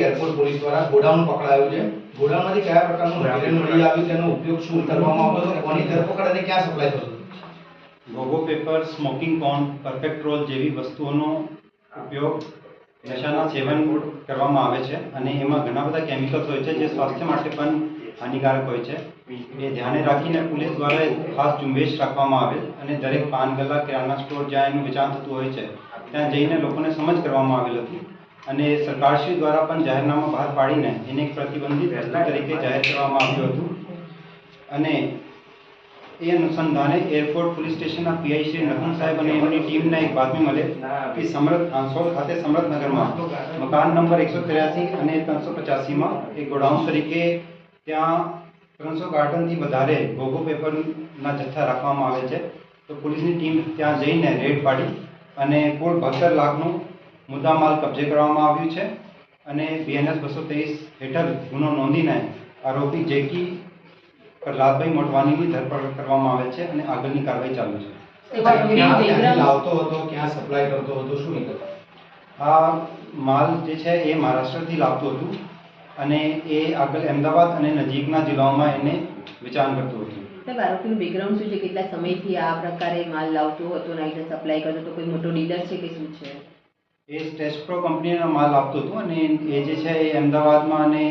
Airport police દ્વારા godown પકડાયું છે। ગોડાઉનમાંથી કયા પ્રકારનું મટીરીયલ મળી આવ્યું, તેનો ઉપયોગ શું કરવામાં આવતો હતો, કોની ધરપકડ અને ક્યાં સપ્લાય થતો હતો? ગોગો પેપર, સ્મોકિંગ કોન, પરફેક્ટ રોલ જેવી વસ્તુઓનો ઉપયોગ નશાના સેવન કરવામાં આવે છે અને એમાં ઘણા બધા કેમિકલ્સ હોય છે જે સ્વાસ્થ્ય માટે પણ હાનિકારક હોય છે। એ ધ્યાને રાખીને પોલીસ દ્વારા ખાસ ઝુંબેશ રાખવામાં આવેલ અને દરેક પાન ગલ્લા, કિરાના સ્ટોર જ્યાં એનું વેચાણ થતું હોય છે ત્યાં જઈને લોકોને સમજ કરવામાં આવેલ હતી અને સરકારશ્રી દ્વારા પણ જાહેરનામા બહાર પાડીને એને એક પ્રતિબંધિત વસ્તુ તરીકે જાહેર કરવામાં આવ્યું હતું અને એ અનુસંધાને એરપોર્ટ પોલીસ સ્ટેશનના પીઆઈ શ્રી નકુમ સાહેબ અને એમની ટીમને એક બાતમી મળે કે સમરથ આંસોલ ખાતે સમરથનગરમાં મકાન નંબર 183 અને 385માં એક ગોડાઉન તરીકે ત્યાં 300 કાર્ટનથી વધારે ગોગો પેપરના જથ્થા રાખવામાં આવે છે। તો પોલીસની ટીમ ત્યાં જઈને રેડ પાડી અને કુલ 72 લાખનું મુદ્દામાલ કબજે કરવામાં આવ્યું છે અને બીએનએસ 223 હેઠળ ગુનો નોંધીને આરોપી જેકી પ્રહલાદભાઈ મોટવાનીની ધરપકડ કરવામાં આવે છે અને આગળની કાર્યવાહી ચાલુ છે। ક્યાંથી લાવતો હતો, ક્યાં સપ્લાય કરતો હતો, શું વિગત? આ માલ જે છે એ મહારાષ્ટ્રથી લાવતું હતું અને એ આગળ અમદાવાદ અને નજીકના જિલ્લાઓમાં એને વેચાણ કરતું હતું। સાહેબ, આરોપીનું બેકગ્રાઉન્ડ શું છે? કેટલા સમયથી આ પ્રકારે માલ લાવતો હતો અને અહીં સપ્લાય કરતો હતો? કોઈ મોટો ડીલર છે કે શું છે? એ ટેસ્ટ પ્રો કંપનીનો માલ આપતો હતો અને એ જે છે એ અમદાવાદમાં અને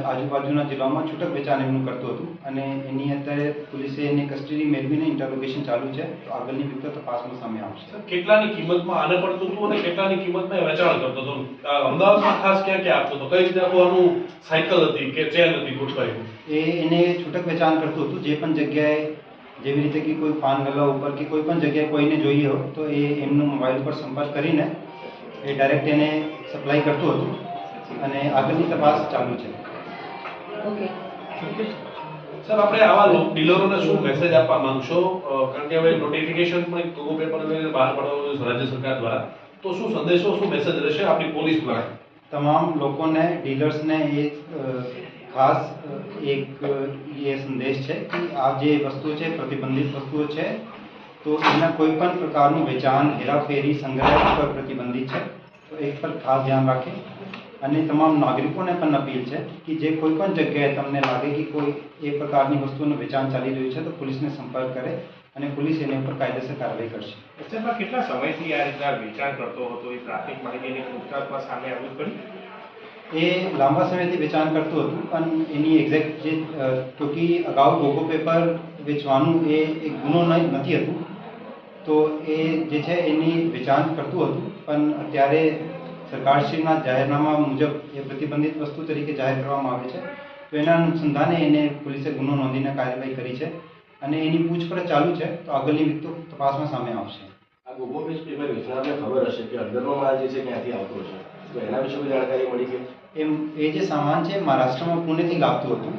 આજુબાજુના જિલ્લાઓમાં છૂટક વેચાણ એમનું કરતું હતું અને એની અત્યારે પોલીસે એની કસ્ટડી મેળવીને ઇન્ટરોગેશન ચાલુ છે। તો આગળની વિગતો તપાસમાં સામે આવશે। કેટલાની કિંમતમાં આને પડતું હતું અને કેટલાની કિંમતમાં વેચાણ કરતો હતો? અમદાવાદમાં ખાસ ક્યાં ક્યાં આપતો હતો? કઈ રીતે આનું સાયકલ હતી કે ચેન હતી ગોઠવાઈ? એને છૂટક વેચાણ કરતું હતું। જે પણ જગ્યાએ જેવી રીતે કે કોઈ પાન ગલ્લા ઉપર કે કોઈ પણ જગ્યાએ કોઈને જોઈએ હોય તો એ એમનું મોબાઈલ પર સંપર્ક કરીને એ ડાયરેક્ટ એને સપ્લાય કરતું હતું અને આગળની તપાસ ચાલુ છે। ઓકે સર, આપણે આવા ડીલરોને શું મેસેજ આપવા માંગશો? કારણ કે હવે નોટિફિકેશન પણ ગોગો પેપર બહાર પાડવામાં આવ્યું રાજ્ય સરકાર દ્વારા, તો શું સંદેશો, શું મેસેજ રહેશે આપણી પોલીસ દ્વારા? તમામ લોકોને, ડીલર્સને એ ખાસ એક એ સંદેશ છે કે આ જે વસ્તુ છે પ્રતિબંધિત વસ્તુઓ છે તો એના કોઈ પણ પ્રકારનું વેચાણ, હેરાફેરી, સંગ્રહ પર પ્રતિબંધિત છે। તો એક પર ખાસ ધ્યાન રાખે અને તમામ નાગરિકોને પણ અપીલ છે કે જે કોઈ પણ જગ્યાએ તમને લાગે કે કોઈ એ પ્રકારની વસ્તુનું વેચાણ ચાલી રહ્યું છે તો પોલીસને સંપર્ક કરે અને પોલીસ એના ઉપર કાયદેસર કાર્યવાહી કરશે। સાહેબ, કેટલા સમયથી આ રીતના વેચાણ કરતો હતો? એ પ્રાથમિક માહિતીની પૂછતાછમાં સામે આવ્યું ખરી? એ લાંબા સમયથી વેચાણ કરતું હતું પણ એની એક્ઝેક્ટ જે ટૂંકી અગાઉ ગોગો પેપર વેચવાનું એ એક ગુનો નથી હતું તો એ જે છે એની વેચાણ કરતું હતું પણ અત્યારે સરકારશ્રીના જાહેરનામા મુજબ એ પ્રતિબંધિત વસ્તુ તરીકે જાહેર કરવામાં આવે છે તો એના અનુસંધાને એને પોલીસે ગુનો નોંધીને કાર્યવાહી કરી છે અને એની પૂછપરછ ચાલુ છે। તો આગળની વિગતો તપાસમાં સામે આવશે। આ ગોગો પેપર વેચનારને ખબર હશે કે અંદરનો માલ જે છે ક્યાંથી આવતો છે, તો એના વિશે કોઈ જાણકારી મળી કે એ જે સામાન છે મહારાષ્ટ્રમાં પુણેથી લાવતું હતું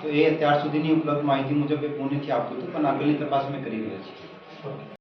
તો એ અત્યાર સુધીની ઉપલબ્ધ માહિતી મુજબ એ પુણેથી આવતું હતું પણ આગળની તપાસ અમે કરી રહ્યા છીએ।